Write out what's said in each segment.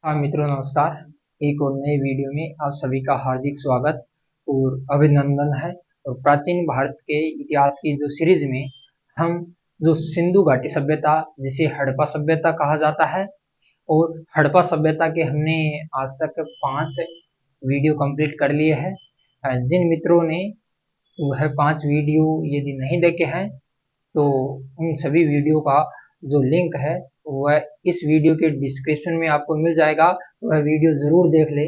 हाँ मित्रों, नमस्कार। एक और नए वीडियो में आप सभी का हार्दिक स्वागत और अभिनंदन है। और प्राचीन भारत के इतिहास की जो सीरीज में हम जो सिंधु घाटी सभ्यता, जिसे हड़प्पा सभ्यता कहा जाता है, और हड़प्पा सभ्यता के हमने आज तक 5 वीडियो कंप्लीट कर लिए हैं। जिन मित्रों ने वह 5 वीडियो यदि नहीं देखे हैं तो उन सभी वीडियो का जो लिंक है वह इस वीडियो के डिस्क्रिप्शन में आपको मिल जाएगा। वह वीडियो जरूर देख ले।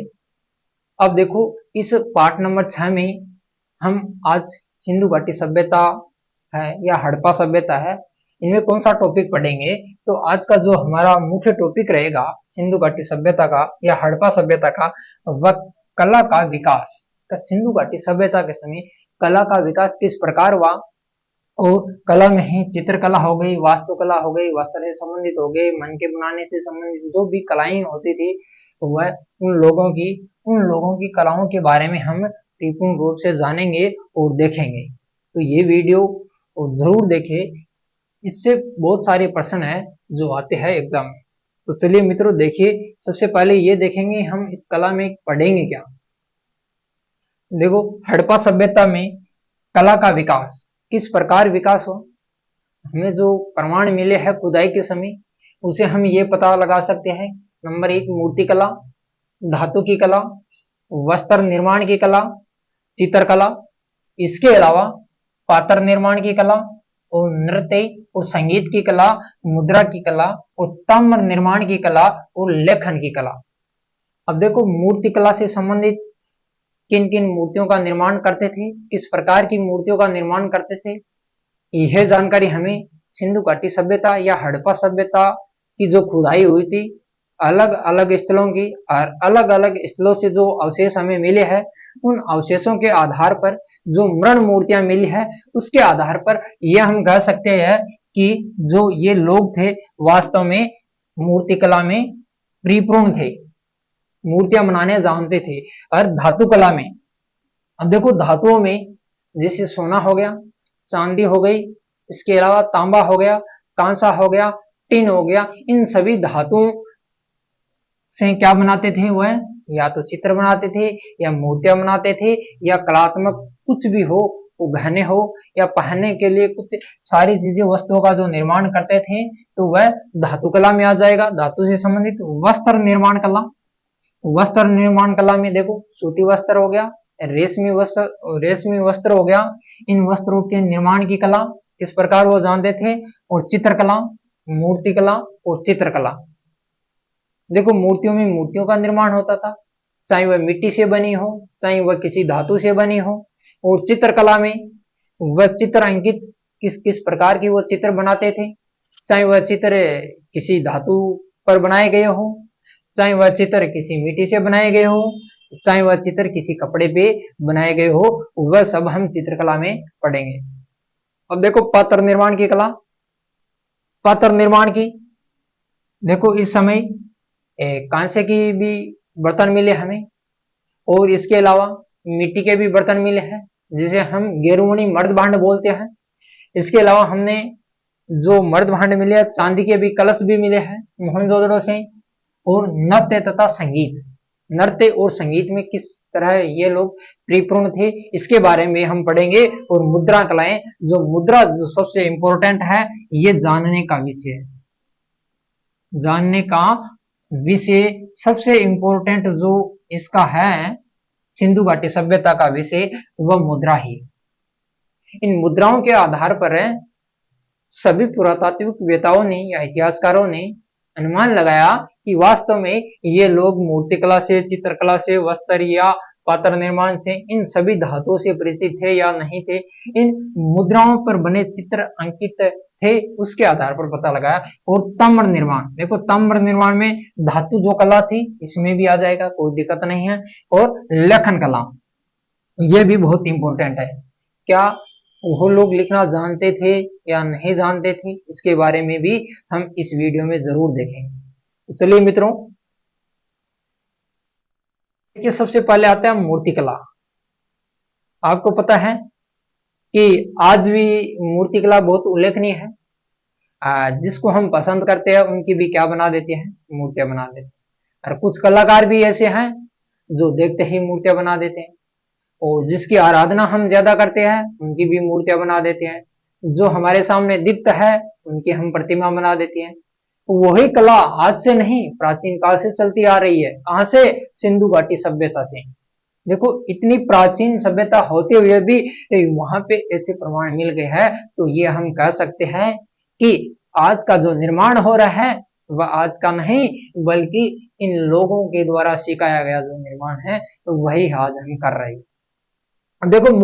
अब देखो, इस पार्ट नंबर 6 में हम आज सिंधु घाटी सभ्यता है या हड़प्पा सभ्यता है, इनमें कौन सा टॉपिक पढ़ेंगे। तो आज का जो हमारा मुख्य टॉपिक रहेगा सिंधु घाटी सभ्यता का या हड़प्पा सभ्यता का, वह कला का विकास। सिंधु घाटी सभ्यता के समय कला का विकास किस प्रकार हुआ, और कला में ही चित्रकला हो गई, वास्तुकला हो गई, वस्त्र से संबंधित हो गए, मन के बनाने से संबंधित जो भी कलाएं होती थी, वह उन लोगों की कलाओं के बारे में हम परिपूर्ण रूप से जानेंगे और देखेंगे। तो ये वीडियो जरूर देखें, इससे बहुत सारे प्रश्न है जो आते हैं एग्जाम में। तो चलिए मित्रों, देखिए, सबसे पहले ये देखेंगे हम इस कला में पढ़ेंगे क्या। देखो, हड़प्पा सभ्यता में कला का विकास किस प्रकार विकास हो, हमें जो प्रमाण मिले हैं खुदाई के समय, उसे हम ये पता लगा सकते हैं। नंबर 1, मूर्ति कला, धातु की कला, वस्त्र निर्माण की कला, चित्रकला, इसके अलावा पात्र निर्माण की कला, और नृत्य और संगीत की कला, मुद्रा की कला, और ताम्र निर्माण की कला, और लेखन की कला। अब देखो, मूर्ति कला से संबंधित किन किन मूर्तियों का निर्माण करते थे, किस प्रकार की मूर्तियों का निर्माण करते थे, यह जानकारी हमें सिंधु घाटी सभ्यता या हड़प्पा सभ्यता की जो खुदाई हुई थी अलग अलग स्थलों की, और अलग अलग स्थलों से जो अवशेष हमें मिले हैं, उन अवशेषों के आधार पर जो मृण मूर्तियां मिली है, उसके आधार पर यह हम कह सकते हैं कि जो ये लोग थे वास्तव में मूर्ति कला में परिपूर्ण थे, मूर्तियां बनाने जानते थे। और धातु कला में, अब देखो, धातुओं में जैसे सोना हो गया, चांदी हो गई, इसके अलावा तांबा हो गया, कांसा हो गया, टिन हो गया, इन सभी धातुओं से क्या बनाते थे, वह या तो चित्र बनाते थे, या मूर्तियां बनाते थे, या कलात्मक कुछ भी हो, वो गहने हो, या पहनने के लिए कुछ सारी चीजें वस्तुओं का जो निर्माण करते थे, तो वह धातु कला में आ जाएगा। धातु से संबंधित वस्त्र निर्माण कला, वस्त्र निर्माण कला में देखो, सूती वस्त्र हो गया, रेशमी वस्त्र हो गया, इन वस्त्रों के निर्माण की कला किस प्रकार वो जानते थे। और चित्रकला, मूर्ति कला और चित्रकला, देखो, मूर्तियों में मूर्तियों का निर्माण होता था, चाहे वह मिट्टी से बनी हो, चाहे वह किसी धातु से बनी हो। और चित्रकला में वह चित्र अंकित किस किस प्रकार की वो चित्र बनाते थे, चाहे वह चित्र किसी धातु पर बनाए गए हो, चाहे वह चित्र किसी मिट्टी से बनाए गए हो, चाहे वह चित्र किसी कपड़े पे बनाए गए हो, वह सब हम चित्रकला में पढ़ेंगे। अब देखो, पात्र निर्माण की कला, पात्र निर्माण की, देखो, इस समय कांसे की भी बर्तन मिले हमें, और इसके अलावा मिट्टी के भी बर्तन मिले हैं, जिसे हम गेरुमणि मर्द भांड बोलते हैं। इसके अलावा हमने जो मर्द भांड मिले, चांदी के भी कलश भी मिले हैं मोहनजोदड़ो से। और नृत्य तथा संगीत, नृत्य और संगीत में किस तरह ये लोग परिपूर्ण थे, इसके बारे में हम पढ़ेंगे। और मुद्रा कलाएं, जो मुद्रा जो सबसे इंपॉर्टेंट है, ये जानने का विषय, जानने का विषय सबसे इंपॉर्टेंट जो इसका है सिंधु घाटी सभ्यता का विषय, वह मुद्रा ही। इन मुद्राओं के आधार पर सभी पुरातात्विक वेताओं ने या इतिहासकारों ने अनुमान लगाया कि वास्तव में ये लोग मूर्तिकला से, चित्रकला से, वस्त्र या पात्र निर्माण से, इन सभी धातुओं से परिचित थे या नहीं थे। इन मुद्राओं पर बने चित्र अंकित थे, उसके आधार पर पता लगाया। और ताम्र निर्माण, देखो, ताम्र निर्माण में धातु जो कला थी, इसमें भी आ जाएगा, कोई दिक्कत नहीं है। और लेखन कला, ये भी बहुत इंपॉर्टेंट है। क्या वो लोग लिखना जानते थे या नहीं जानते थे, इसके बारे में भी हम इस वीडियो में जरूर देखेंगे। तो चलिए मित्रों, देखिए, सबसे पहले आता है मूर्तिकला। आपको पता है कि आज भी मूर्तिकला बहुत उल्लेखनीय है। जिसको हम पसंद करते हैं उनकी भी क्या बना देते हैं, मूर्तियां बना देते हैं। और कुछ कलाकार भी ऐसे हैं जो देखते ही मूर्तियां बना देते हैं, और जिसकी आराधना हम ज्यादा करते हैं उनकी भी मूर्तियां बना देते हैं, जो हमारे सामने दिखता है उनकी हम प्रतिमा बना देते हैं। वही कला आज से नहीं, प्राचीन काल से चलती आ रही है। कहां से? सिंधु घाटी सभ्यता से। देखो, इतनी प्राचीन सभ्यता होते हुए भी वहां पे ऐसे प्रमाण मिल गए हैं, तो ये हम कह सकते हैं कि आज का जो निर्माण हो रहा है वह आज का नहीं, बल्कि इन लोगों के द्वारा सिखाया गया जो निर्माण है तो वही आज हम कर रहे हैं। देखो,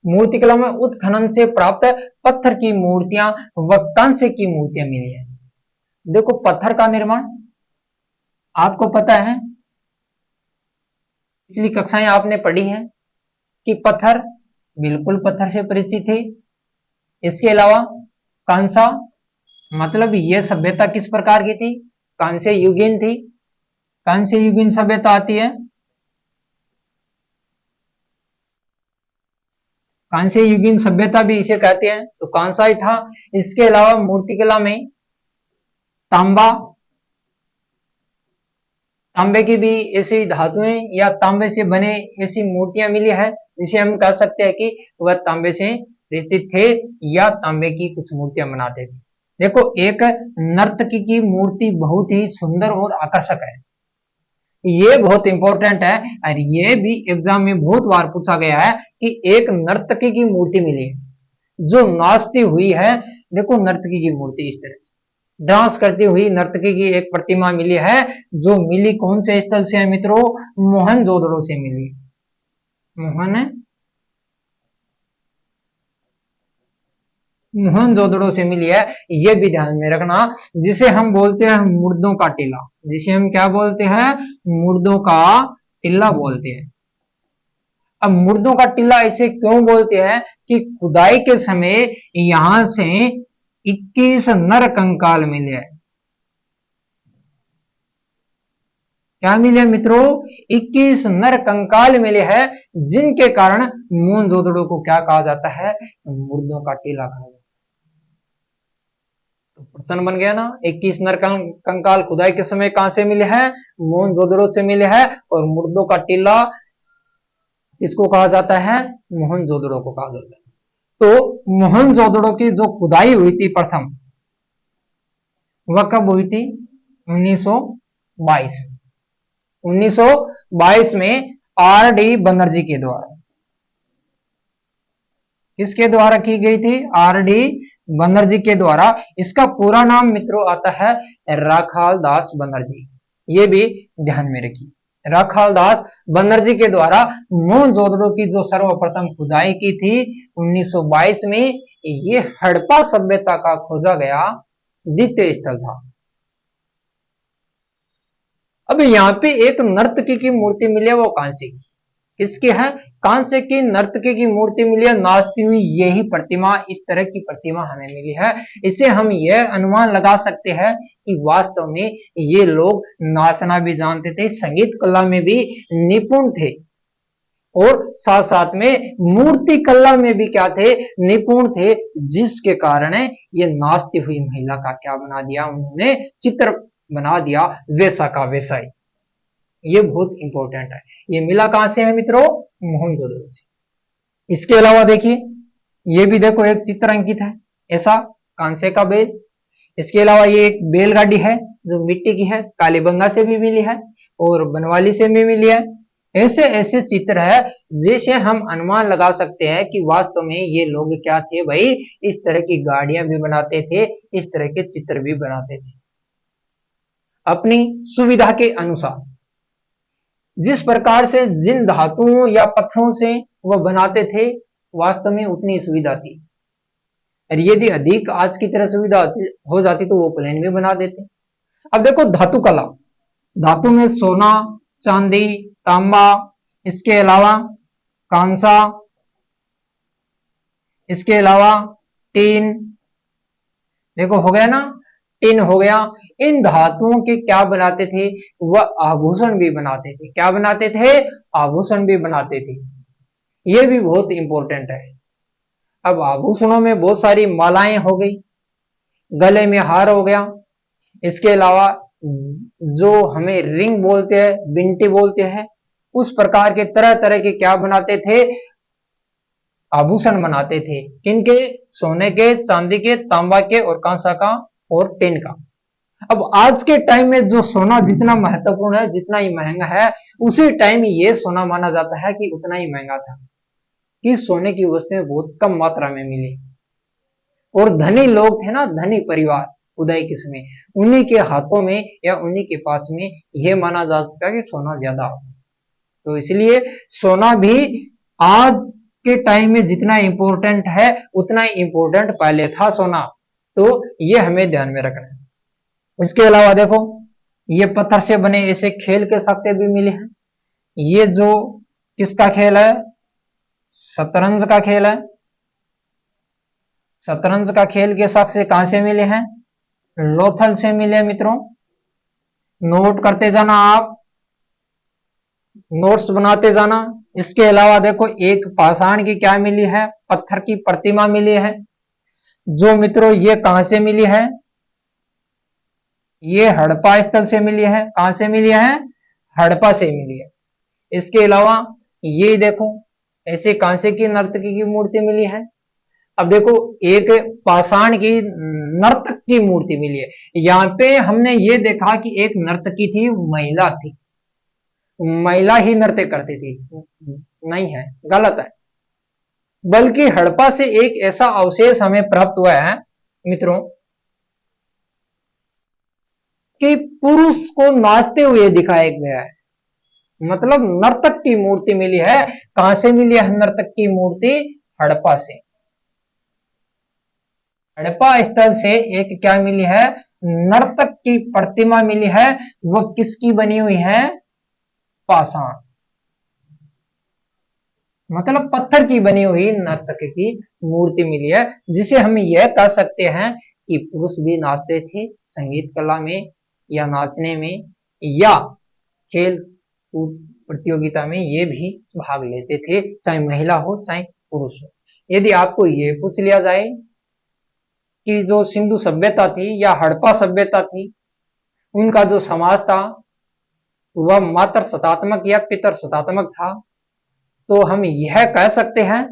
मूर्तिकला में उत्खनन से प्राप्त पत्थर की मूर्तियां व कांस्य की मूर्तियां मिली है। देखो, पत्थर का निर्माण आपको पता है, पिछली कक्षाएं आपने पढ़ी है कि पत्थर, बिल्कुल पत्थर से परिचित थे। इसके अलावा कांसा, मतलब यह सभ्यता किस प्रकार की थी? कांस्य युगीन थी। कांस्य युगीन सभ्यता आती है, कांस्य युगीन सभ्यता भी इसे कहते हैं, तो कांसा ही था। इसके अलावा मूर्तिकला में तांबा, तांबे की भी ऐसी धातुएं या तांबे से बने ऐसी मूर्तियां मिली है जिसे हम कह सकते हैं कि वह तांबे से परिचित थे या तांबे की कुछ मूर्तियां बनाते थे। देखो, एक नर्तकी की मूर्ति बहुत ही सुंदर और आकर्षक है, ये बहुत इंपॉर्टेंट है, और ये भी एग्जाम में बहुत बार पूछा गया है कि एक नर्तकी की मूर्ति मिली है जो नाचती हुई है। देखो, नर्तकी की मूर्ति इस तरह से डांस करती हुई नर्तकी की एक प्रतिमा मिली है, जो मिली कौन से स्थल से है मित्रों? मोहनजोदड़ो से मिली। मोहनजोदड़ो से मिली है, ये भी ध्यान में रखना। जिसे हम बोलते हैं मुर्दों का टीला, जिसे हम क्या बोलते हैं? मुर्दों का टीला बोलते हैं। अब मुर्दों का टीला इसे क्यों बोलते हैं? कि खुदाई के समय यहां से 21 नर कंकाल मिले हैं। क्या मिले मित्रों? 21 नर कंकाल मिले हैं, जिनके कारण मोहनजोदड़ो को क्या कहा जाता है? मुर्दों का टीला कहा जाता है। तो प्रश्न बन गया ना, 21 नर कंकाल खुदाई के समय कहां से मिले हैं? मोहनजोदड़ो से मिले हैं। और मुर्दों का टीला किसको कहा जाता है? मोहनजोदड़ो को कहा जाता है। तो मोहनजोदड़ो की जो खुदाई हुई थी प्रथम, वह कब हुई थी? 1922। 1922 में आर.डी. बनर्जी के द्वारा। किसके द्वारा की गई थी? आर.डी. बनर्जी के द्वारा। इसका पूरा नाम मित्रों आता है राखाल दास बनर्जी, ये भी ध्यान में रखिए। राखाल दास बनर्जी के द्वारा मोहनजोदड़ो की जो सर्वप्रथम खुदाई की थी 1922 में, ये हड़प्पा सभ्यता का खोजा गया द्वितीय स्थल था। अब यहाँ पे एक नर्तकी की मूर्ति मिली है, वो कांसे की। किसकी है? कांसे की नर्तकी की मूर्ति मिली है, नाचती हुई। यही प्रतिमा, इस तरह की प्रतिमा हमें मिली है। इसे हम यह अनुमान लगा सकते हैं कि वास्तव में ये लोग नाचना भी जानते थे, संगीत कला में भी निपुण थे, और साथ साथ में मूर्ति कला में भी क्या थे? निपुण थे, जिसके कारण ये नाचती हुई महिला का क्या बना दिया? उन्होंने चित्र बना दिया, वैसा का वैसा ही। ये बहुत इंपॉर्टेंट है। ये मिला कहां से है मित्रों? मोहनजोदड़ो से। इसके अलावा देखिए, ये भी देखो एक चित्र अंकित है ऐसा, कांसे का बेल। इसके अलावा ये एक बैलगाड़ी है जो मिट्टी की है, कालीबंगा से भी मिली है और बनवाली से भी मिली है। ऐसे ऐसे चित्र है जिसे हम अनुमान लगा सकते हैं कि वास्तव में ये लोग क्या थे भाई? इस तरह की गाड़ियां भी बनाते थे, इस तरह के चित्र भी बनाते थे अपनी सुविधा के अनुसार। जिस प्रकार से जिन धातुओं या पत्थरों से वह बनाते थे, वास्तव में उतनी सुविधा थी, और यदि अधिक आज की तरह सुविधा हो जाती तो वो प्लेन भी बना देते। अब देखो, धातु कला, धातु में सोना, चांदी, तांबा, इसके अलावा कांसा, इसके अलावा टीन। देखो, हो गया ना, टिन हो गया। इन धातुओं के क्या बनाते थे? वह आभूषण भी बनाते थे। क्या बनाते थे? आभूषण भी बनाते थे। यह भी बहुत इंपॉर्टेंट है। अब आभूषणों में बहुत सारी मालाएं हो गई, गले में हार हो गया, इसके अलावा जो हमें रिंग बोलते हैं, बिंटी बोलते हैं, उस प्रकार के तरह तरह के क्या बनाते थे, आभूषण बनाते थे। किनके? सोने के, चांदी के, तांबा के और कांसा का और टिन का। अब आज के टाइम में जो सोना जितना महत्वपूर्ण है, जितना ही महंगा है, उसी टाइम ये सोना माना जाता है कि उतना ही महंगा था, कि सोने की वस्तुएं बहुत कम मात्रा में मिली। और धनी लोग थे ना, धनी परिवार उदय के समय, उन्हीं के हाथों में या उन्हीं के पास में यह माना जा सकता है कि सोना ज्यादा हो। तो इसलिए सोना भी आज के टाइम में जितना इंपॉर्टेंट है, उतना ही इंपॉर्टेंट पहले था सोना। तो ये हमें ध्यान में रखना है। इसके अलावा देखो, ये पत्थर से बने ऐसे खेल के साक्ष्य भी मिले हैं। ये जो किसका खेल है? शतरंज का खेल है। शतरंज का खेल के साक्ष्य कहां से मिले हैं? लोथल से मिले मित्रों। नोट करते जाना, आप नोट्स बनाते जाना। इसके अलावा देखो, एक पाषाण की क्या मिली है? पत्थर की प्रतिमा मिली है। जो मित्रों ये कहां से मिली है? ये हड़प्पा स्थल से मिली है। कहां से मिली है? हड़प्पा से मिली है। इसके अलावा ये देखो, ऐसे कांसे की नर्तकी की मूर्ति मिली है। अब देखो, एक पाषाण की नर्तक की मूर्ति मिली है। यहाँ पे हमने ये देखा कि एक नर्तकी थी, महिला थी, महिला ही नृत्य करती थी। नहीं है, गलत है। बल्कि हड़प्पा से एक ऐसा अवशेष हमें प्राप्त हुआ है मित्रों, कि पुरुष को नाचते हुए दिखाया गया है। मतलब नर्तक की मूर्ति मिली है। कहां से मिली है नर्तक की मूर्ति? हड़प्पा से। हड़प्पा स्थल से एक क्या मिली है? नर्तक की प्रतिमा मिली है। वह किसकी बनी हुई है? पाषाण, मतलब पत्थर की बनी हुई नर्तक की मूर्ति मिली है, जिसे हम यह कह सकते हैं कि पुरुष भी नाचते थे संगीत कला में, या नाचने में, या खेल कूद प्रतियोगिता में ये भी भाग लेते थे, चाहे महिला हो चाहे पुरुष हो। यदि आपको ये पूछ लिया जाए कि जो सिंधु सभ्यता थी या हड़प्पा सभ्यता थी, उनका जो समाज था वह मात्र सतात्मक या पितर सतात्मक था, तो हम यह कह सकते हैं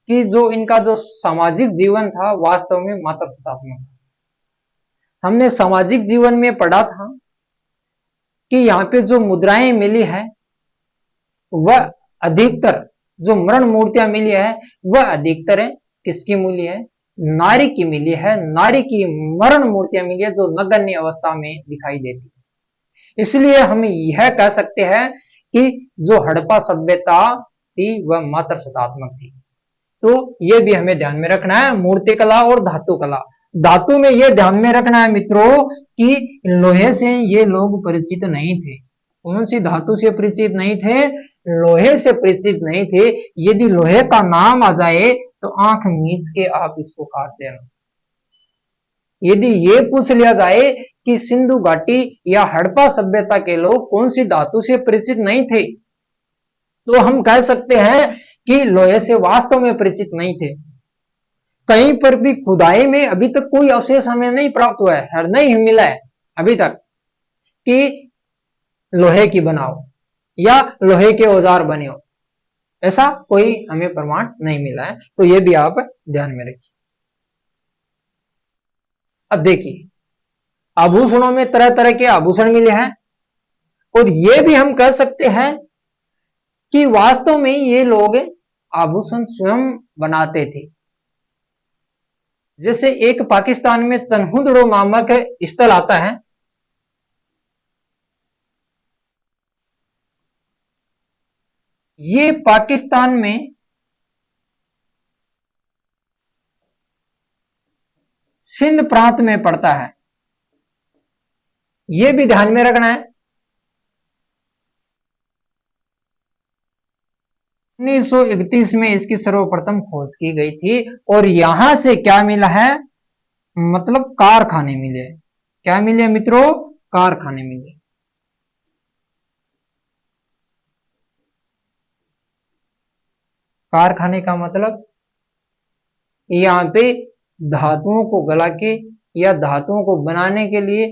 कि जो इनका जो सामाजिक जीवन था वास्तव में मात्र सतात्मक। हमने सामाजिक जीवन में पढ़ा था कि यहाँ पे जो मुद्राएं मिली है वह अधिकतर, जो मरण मूर्तियां मिली है वह अधिकतर है किसकी मिली है? नारी की मिली है। नारी की मरण मूर्तियां मिली है, जो नगण्य अवस्था में दिखाई देती है। इसलिए हम यह कह सकते हैं कि जो हड़प्पा सभ्यता थी वह मात्र सतात्मक थी। तो यह भी हमें ध्यान में रखना है। मूर्ति कला और धातु कला, धातु में यह ध्यान में रखना है मित्रों कि लोहे से ये लोग परिचित नहीं थे। कौन सी धातु से परिचित नहीं थे? लोहे से परिचित नहीं थे। यदि लोहे का नाम आ जाए तो आंख मीच के आप इसको काट देना। यदि ये पूछ लिया जाए कि सिंधु घाटी या हड़प्पा सभ्यता के लोग कौन सी धातु से परिचित नहीं थे, तो हम कह सकते हैं कि लोहे से वास्तव में परिचित नहीं थे। कहीं पर भी खुदाई में अभी तक कोई अवशेष हमें नहीं प्राप्त हुआ है, नहीं मिला है अभी तक कि लोहे की बनाओ या लोहे के औजार बने हो, ऐसा कोई हमें प्रमाण नहीं मिला है। तो यह भी आप ध्यान में रखिए। अब देखिए, आभूषणों में तरह तरह के आभूषण मिले हैं, और यह भी हम कह सकते हैं कि वास्तव में ये लोग आभूषण स्वयं बनाते थे। जैसे एक पाकिस्तान में चनहुदड़ो नामक स्थल आता है, ये पाकिस्तान में सिंध प्रांत में पड़ता है। यह भी ध्यान में रखना है। 1931 में इसकी सर्वप्रथम खोज की गई थी, और यहां से क्या मिला है? मतलब कारखाने मिले। क्या मिले मित्रों? कारखाने मिले। कारखाने का मतलब यहां पे धातुओं को गला के या धातुओं को बनाने के लिए,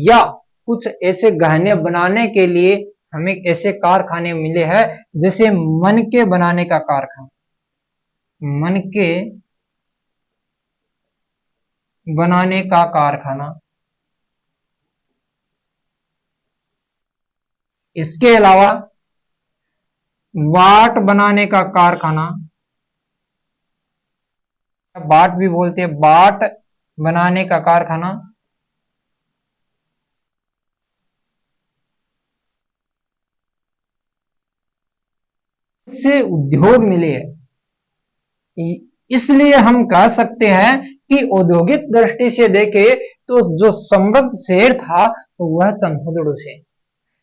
या कुछ ऐसे गहने बनाने के लिए हमें ऐसे कारखाने मिले हैं, जैसे मन के बनाने का कारखाना, मन के बनाने का कारखाना। इसके अलावा बाट बनाने का कारखाना, बाट भी बोलते हैं, बाट बनाने का कारखाना। इससे उद्योग मिले हैं, इसलिए हम कह सकते हैं कि औद्योगिक दृष्टि से देखे तो जो समृद्ध शहर था वह चंदोड़ से,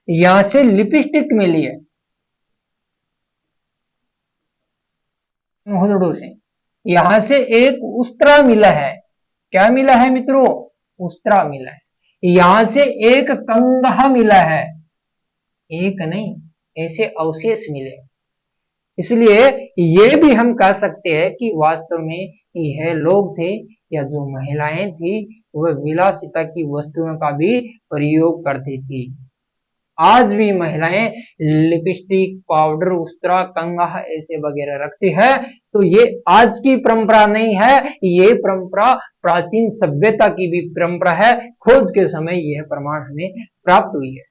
यहां से लिपस्टिक मिली है, चंदोड़ से। यहां से एक उस्त्रा मिला है, क्या मिला है मित्रों? उस्त्रा मिला है। यहां से एक कंगहा मिला है, एक नहीं, ऐसे अवशेष मिले। इसलिए ये भी हम कह सकते हैं कि वास्तव में यह लोग थे या जो महिलाएं थी वह विलासिता की वस्तुओं का भी प्रयोग करती थी। आज भी महिलाएं लिपस्टिक, पाउडर, उस्त्रा, कंघा ऐसे वगैरह रखती है। तो ये आज की परंपरा नहीं है, ये परंपरा प्राचीन सभ्यता की भी परंपरा है। खोज के समय यह प्रमाण हमें प्राप्त हुई है।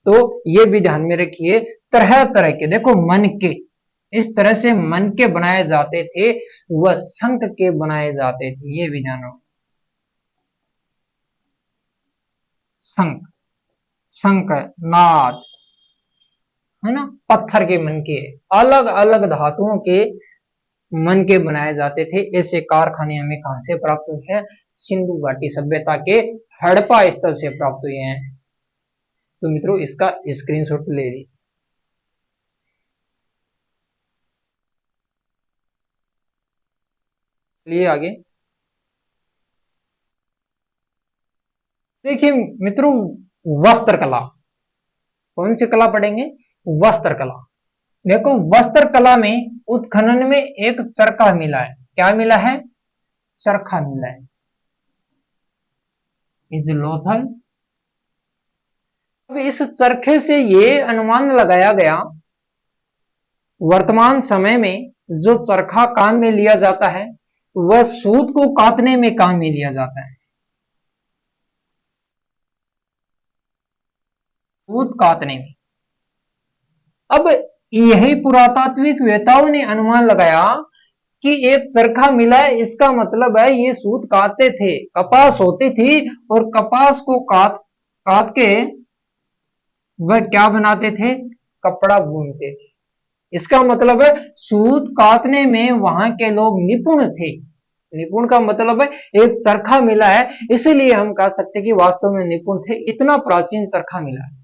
तो ये भी ध्यान में रखिए, तरह तरह के, देखो मन के, इस तरह से मन के बनाए जाते थे, वह शंख के बनाए जाते थे, ये भी जानो। शंख, शंख, नाद, है ना, पत्थर के मन के, अलग अलग धातुओं के मन के बनाए जाते थे। ऐसे कारखाने हमें कहां से प्राप्त हुए हैं? सिंधु घाटी सभ्यता के हड़प्पा स्थल से प्राप्त हुए हैं। तो मित्रों इसका स्क्रीनशॉट ले लीजिए। लिए आगे देखिए मित्रों, वस्त्र कला, कौन सी कला पढ़ेंगे? वस्त्र कला। देखो वस्त्र कला में उत्खनन में एक चरखा मिला है, क्या मिला है? चरखा मिला है, इज लोथल। अब इस चरखे से ये अनुमान लगाया गया, वर्तमान समय में जो चरखा काम में लिया जाता है वह सूत को काटने में काम में लिया जाता है, सूत काटने में। अब यही पुरातात्विक वेताओं ने अनुमान लगाया कि एक चरखा मिला है, इसका मतलब है ये सूत काटते थे, कपास होती थी और कपास को काट काट के वह क्या बनाते थे? कपड़ा बुनते थे। इसका मतलब है सूत काटने में वहां के लोग निपुण थे। निपुण का मतलब है एक चरखा मिला है, इसीलिए हम कह सकते हैं कि वास्तव में निपुण थे, इतना प्राचीन चरखा मिला है।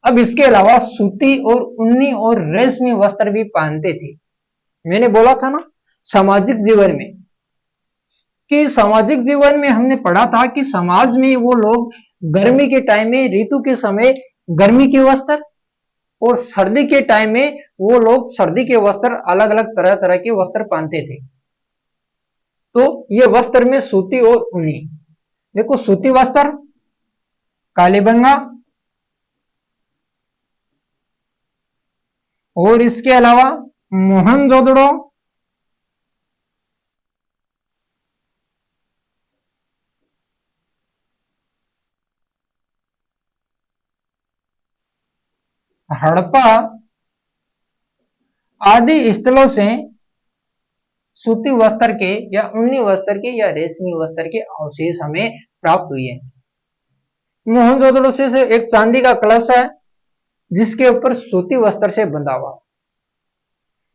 अब इसके अलावा सूती और ऊनी और रेशमी वस्त्र भी पहनते थे। मैंने बोला था ना सामाजिक जीवन में, कि सामाजिक जीवन में हमने पढ़ा था कि समाज में वो लोग गर्मी के टाइम में, ऋतु के समय गर्मी के वस्त्र, और सर्दी के टाइम में वो लोग सर्दी के वस्त्र, अलग अलग तरह तरह के वस्त्र पहनते थे। तो ये वस्त्र में सूती और ऊनी, देखो सूती वस्त्र कालीबंगा, और इसके अलावा मोहनजोदड़ो, हड़प्पा आदि स्थलों से सूती वस्त्र के या ऊनी वस्त्र के या रेशमी वस्त्र के अवशेष हमें प्राप्त हुए हैं। मोहनजोदड़ो से एक चांदी का कलश है जिसके ऊपर सूती वस्त्र से बंधा हुआ,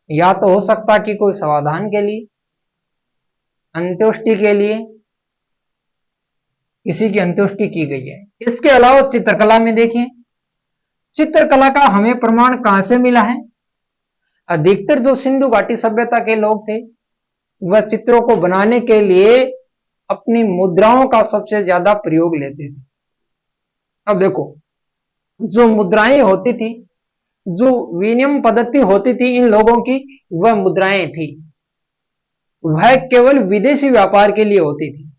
या तो हो सकता कि कोई समाधान के लिए, अंत्येष्टि के लिए किसी की अंत्येष्टि की गई है। इसके अलावा चित्रकला में देखिए, चित्रकला का हमें प्रमाण कहां से मिला है? अधिकतर जो सिंधु घाटी सभ्यता के लोग थे वह चित्रों को बनाने के लिए अपनी मुद्राओं का सबसे ज्यादा प्रयोग लेते थे। अब देखो जो मुद्राएं होती थी, जो विनिमय पद्धति होती थी इन लोगों की, वह मुद्राएं थी, वह केवल विदेशी व्यापार के लिए होती थी।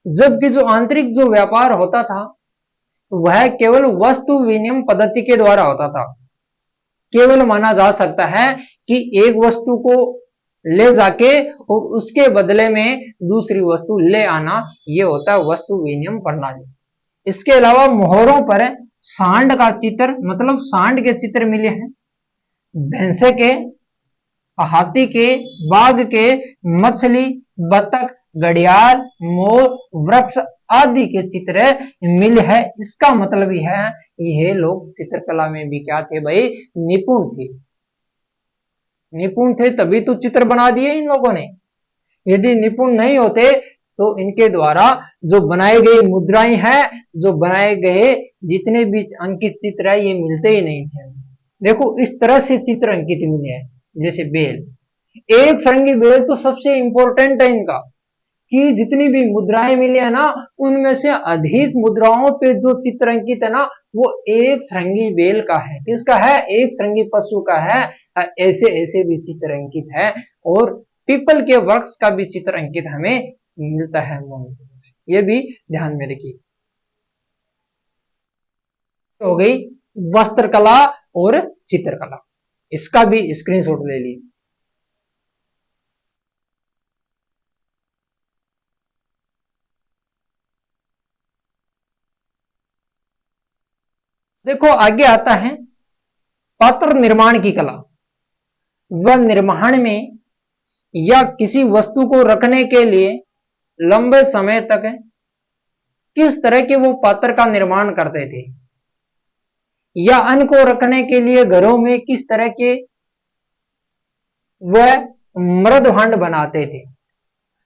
जबकि जो आंतरिक जो व्यापार होता था वह केवल वस्तु विनिमय पद्धति के द्वारा होता था। केवल माना जा सकता है कि एक वस्तु को ले जाके और उसके बदले में दूसरी वस्तु ले आना, ये होता है वस्तु विनिमय प्रणाली। इसके अलावा मोहरों पर सांड का चित्र, मतलब सांड के चित्र मिले हैं। भैंसे के, हाथी के, बाघ के, मछली, बतख, घड़ियाल, मोर, वृक्ष आदि के चित्र मिले है। इसका मतलब यह है ये लोग चित्रकला में भी क्या थे भाई, निपुण थे। निपुण थे तभी तो चित्र बना दिए इन लोगों ने। यदि निपुण नहीं होते तो इनके द्वारा जो बनाए गए मुद्राएं हैं, जो बनाए गए जितने भी अंकित चित्र है, ये मिलते ही नहीं थे। देखो इस तरह से चित्र अंकित मिले हैं। जैसे बेल, एक सरंगी बेल तो सबसे इंपॉर्टेंट है इनका, कि जितनी भी मुद्राएं मिली है ना, उनमें से अधिक मुद्राओं पे जो चित्र अंकित है ना, वो एक सरंगी बेल का है। किसका है? एक सरंगी पशु का है। ऐसे ऐसे भी चित्र अंकित है। और पीपल के वृक्ष का भी चित्र अंकित हमें मिलता है। ये भी ध्यान में रखिए। हो गई वस्त्रकला और चित्रकला, इसका भी स्क्रीनशॉट ले लीजिए। देखो आगे आता है पात्र निर्माण की कला। वह निर्माण में या किसी वस्तु को रखने के लिए लंबे समय तक किस तरह के वो पात्र का निर्माण करते थे, या अन्न को रखने के लिए घरों में किस तरह के वह मृद भांड बनाते थे।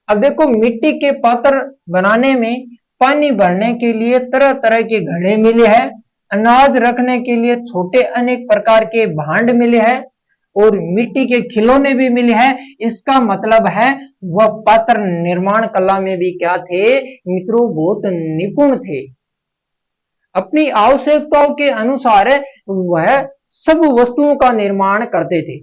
अब देखो मिट्टी के पात्र बनाने में पानी भरने के लिए तरह तरह के घड़े मिले हैं, अनाज रखने के लिए छोटे अनेक प्रकार के भांड मिले हैं, और मिट्टी के खिलौने भी मिले हैं। इसका मतलब है वह पात्र निर्माण कला में भी क्या थे मित्रों, बहुत निपुण थे। अपनी आवश्यकताओं के अनुसार वह सब वस्तुओं का निर्माण करते थे।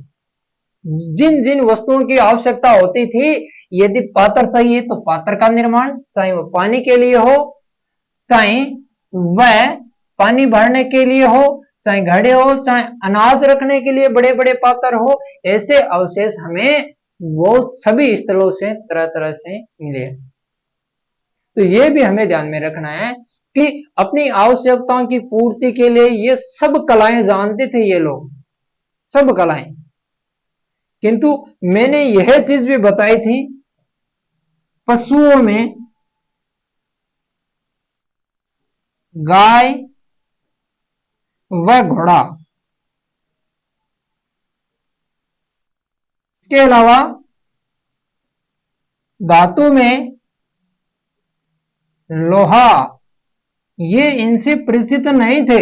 जिन जिन वस्तुओं की आवश्यकता होती थी, यदि पात्र चाहिए तो पात्र का निर्माण, चाहे वह पानी के लिए हो, चाहे वह पानी भरने के लिए हो, चाहे घड़े हो, चाहे अनाज रखने के लिए बड़े बड़े पात्र हो, ऐसे अवशेष हमें वो सभी स्थलों से तरह तरह से मिले। तो ये भी हमें ध्यान में रखना है कि अपनी आवश्यकताओं की पूर्ति के लिए ये सब कलाएं जानते थे ये लोग, सब कलाएं। किंतु मैंने यह चीज भी बताई थी, पशुओं में गाय व घोड़ा, इसके अलावा धातु में लोहा, ये इनसे परिचित नहीं थे,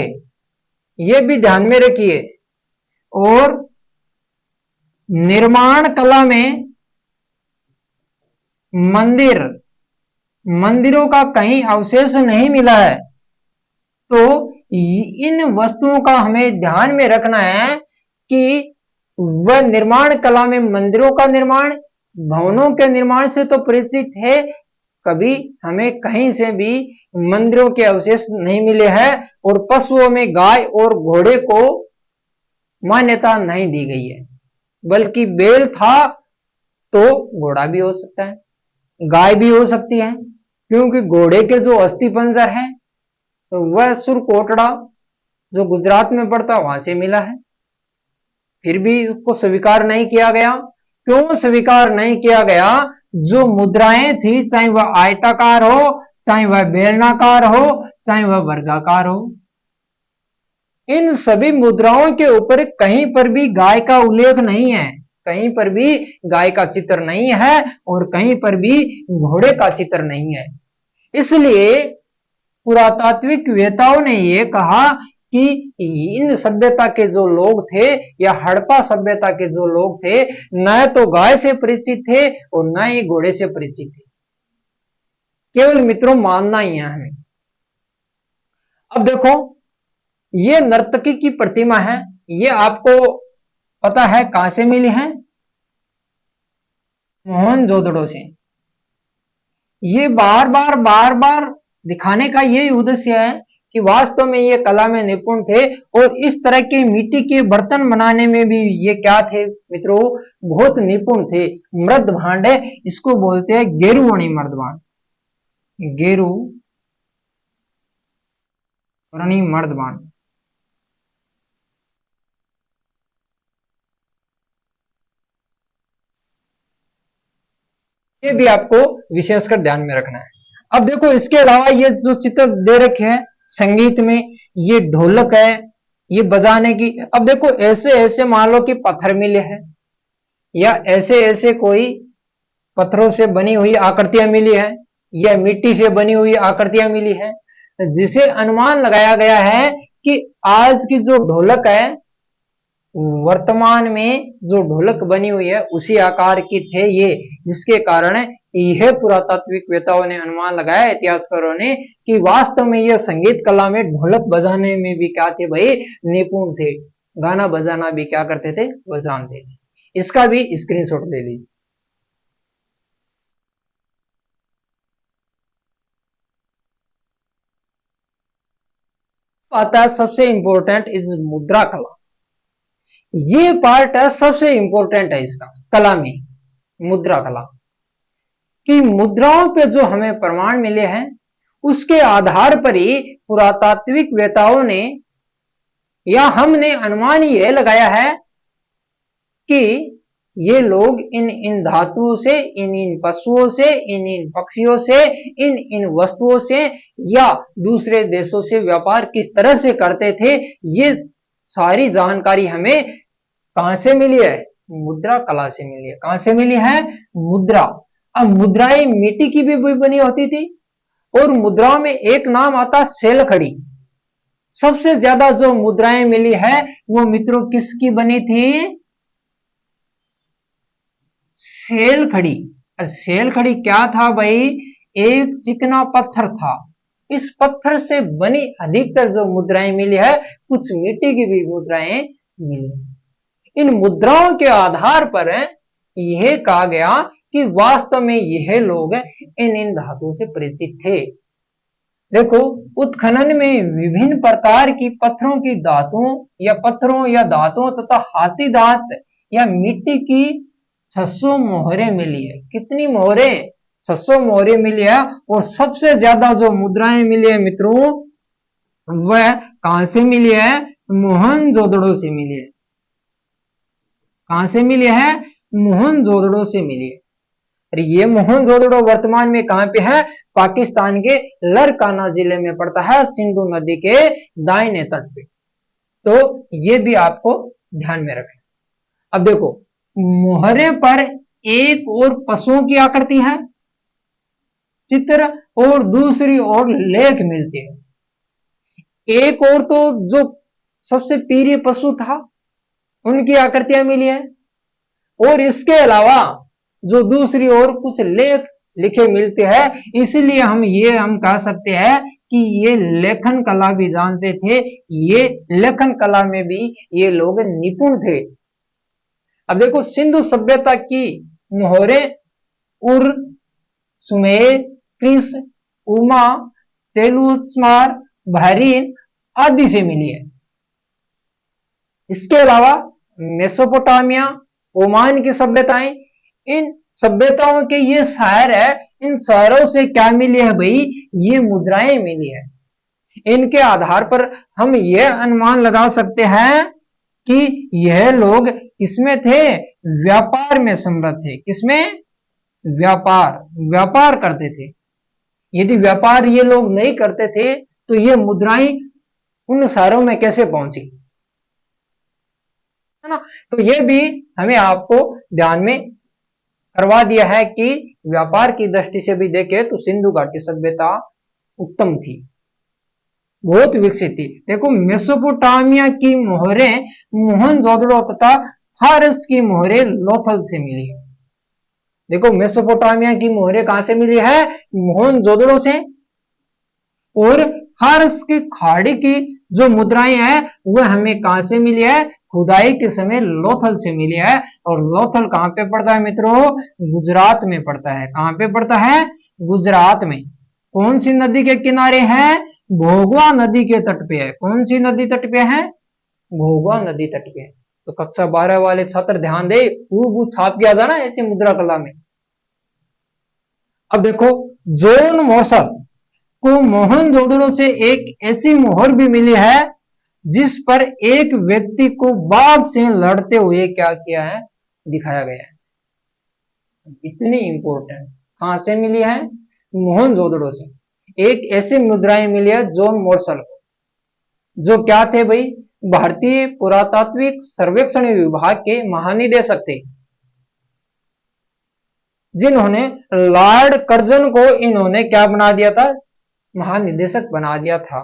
ये भी ध्यान में रखिए। और निर्माण कला में मंदिरों का कहीं अवशेष नहीं मिला है। तो इन वस्तुओं का हमें ध्यान में रखना है कि वह निर्माण कला में मंदिरों का निर्माण, भवनों के निर्माण से तो परिचित है, कभी हमें कहीं से भी मंदिरों के अवशेष नहीं मिले हैं। और पशुओं में गाय और घोड़े को मान्यता नहीं दी गई है, बल्कि बैल था तो घोड़ा भी हो सकता है, गाय भी हो सकती है, क्योंकि घोड़े के जो अस्थि पंजर है तो वह सुरकोटड़ा जो गुजरात में पड़ता वहां से मिला है। फिर भी इसको स्वीकार नहीं किया गया। क्यों स्वीकार नहीं किया गया? जो मुद्राएं थी, चाहे वह आयताकार हो, चाहे वह बेलनाकार हो, चाहे वह वर्गाकार हो, इन सभी मुद्राओं के ऊपर कहीं पर भी गाय का उल्लेख नहीं है, कहीं पर भी गाय का चित्र नहीं है, और कहीं पर भी घोड़े का चित्र नहीं है। इसलिए पुरातात्विक वेताओं ने यह कहा कि इन सभ्यता के जो लोग थे, या हड़प्पा सभ्यता के जो लोग थे, न तो गाय से परिचित थे और न ही घोड़े से परिचित थे। केवल मित्रों मानना ही है हमें। अब देखो ये नर्तकी की प्रतिमा है, ये आपको पता है कहां से मिली है? मोहनजोदड़ो से। ये बार बार दिखाने का यही उद्देश्य है कि वास्तव में ये कला में निपुण थे और इस तरह के मिट्टी के बर्तन बनाने में भी ये क्या थे मित्रों, बहुत निपुण थे। मृद भांड है, इसको बोलते हैं गेरुवणी मृद भांड, गेरुवणी मृद भांड। ये भी आपको विशेषकर ध्यान में रखना है। अब देखो इसके अलावा ये जो चित्र दे रखे हैं संगीत में, ये ढोलक है, ये बजाने की। अब देखो ऐसे ऐसे मान लो कि पत्थर मिले हैं या ऐसे ऐसे कोई पत्थरों से बनी हुई आकृतियां मिली है या मिट्टी से बनी हुई आकृतियां मिली है, जिसे अनुमान लगाया गया है कि आज की जो ढोलक है, वर्तमान में जो ढोलक बनी हुई है उसी आकार की थे ये, जिसके कारण यह पुरातात्विक वेताओं ने अनुमान लगाया, इतिहासकारों ने, कि वास्तव में यह संगीत कला में ढोलक बजाने में भी क्या थे भाई, निपुण थे। गाना बजाना भी क्या करते थे, वो जानते थे। इसका भी स्क्रीनशॉट ले लीजिए। आता है सबसे इंपॉर्टेंट इज मुद्रा कला। ये पार्ट है सबसे इंपॉर्टेंट है इसका कला में, मुद्रा कला की मुद्राओं पे जो हमें प्रमाण मिले हैं उसके आधार पर ही पुरातात्विक वेताओं ने या हमने अनुमान यह लगाया है कि ये लोग इन इन धातुओं से, इन इन पशुओं से, इन इन पक्षियों से, इन इन वस्तुओं से या दूसरे देशों से व्यापार किस तरह से करते थे, ये सारी जानकारी हमें कहां से मिली है, मुद्रा कला से मिली है। कहां से मिली है, मुद्रा। अब मुद्राएं मिट्टी की भी बनी होती थी और मुद्राओं में एक नाम आता सेलखड़ी। सबसे ज्यादा जो मुद्राएं मिली है वो मित्रों किसकी बनी थी, सेलखड़ी। सेलखड़ी क्या था भाई, एक चिकना पत्थर था। इस पत्थर से बनी अधिकतर जो मुद्राएं मिली है, कुछ मिट्टी की भी मुद्राएं मिली। इन मुद्राओं के आधार पर यह कहा गया कि वास्तव में यह लोग इन इन धातुओं से परिचित थे। देखो उत्खनन में विभिन्न प्रकार की पत्थरों की धातुओं या पत्थरों या धातुओं तथा हाथी दांत या मिट्टी की 600 मोहरें मिली है। कितनी मोहरें, 600 मोहरें मिली है। और सबसे ज्यादा जो मुद्राएं मिली है मित्रों, वह कहां से मिली है, मोहनजोदड़ो से मिली है। कहां से मिली है, मोहनजोदड़ो से मिली है। और ये मोहनजोदड़ो वर्तमान में कहां पे है, पाकिस्तान के लरकाना जिले में पड़ता है, सिंधु नदी के दाहिने तट पे। तो ये भी आपको ध्यान में रखना। अब देखो मोहरे पर एक और पशुओं की आकृति है चित्र और दूसरी ओर लेख मिलते हैं। एक और तो जो सबसे प्रिय पशु था उनकी आकृतियां मिली है और इसके अलावा जो दूसरी ओर कुछ लेख लिखे मिलते हैं। इसलिए हम कह सकते हैं कि ये लेखन कला भी जानते थे, ये लेखन कला में भी ये लोग निपुण थे। अब देखो सिंधु सभ्यता की मोहरें उर, सुमेर, कृष, उमा, तेलुस्मार, बहरीन आदि से मिली है। इसके अलावा मेसोपोटामिया, ओमान की सभ्यताएं, इन सभ्यताओं के ये शहर है, इन शहरों से क्या मिली है भाई, ये मुद्राएं मिली है। इनके आधार पर हम यह अनुमान लगा सकते हैं कि यह लोग किसमें थे, व्यापार में समृद्ध थे। किसमें, व्यापार करते थे। यदि व्यापार ये लोग नहीं करते थे तो ये मुद्राएं उन शहरों में कैसे पहुंची, है ना। तो ये भी हमें आपको ध्यान में करवा दिया है कि व्यापार की दृष्टि से भी देखें तो सिंधु घाटी सभ्यता उत्तम थी, बहुत विकसित थी। देखो मेसोपोटामिया की मोहरें मोहनजोदड़ो तथा फारस की मोहरें लोथल से मिली है। देखो मेसोपोटामिया की मोहरें कहां से मिली है, मोहनजोदड़ो से। और फारस की खाड़ी की जो मुद्राएं हैं वह हमें कहां से मिली है, खुदाई के समय लोथल से मिली है। और लोथल कहां पे पड़ता है मित्रों, गुजरात में पड़ता है। कहां पे पड़ता है, गुजरात में। कौन सी नदी के किनारे है, भोगवा नदी के तट पे है। कौन सी नदी तट पे है? भोगवा नदी तट पे है। तो कक्षा 12 वाले छात्र ध्यान दे, खूब छाप किया जाना ऐसे मुद्रा कला में। अब देखो, जॉन मॉर्सल को मोहनजोदड़ो से एक ऐसी मोहर भी मिली है जिस पर एक व्यक्ति को बाघ से लड़ते हुए क्या किया है, दिखाया गया है। इतनी इंपॉर्टेंट, कहां से मिली है? मोहनजोदड़ो से एक ऐसी मुद्राएं मिली है जॉन मॉर्सल को, जो क्या थे भाई? भारतीय पुरातात्विक सर्वेक्षण विभाग के महानिदेशक थे, जिन्होंने लॉर्ड कर्जन को इन्होंने क्या बना दिया था? महानिदेशक बना दिया था।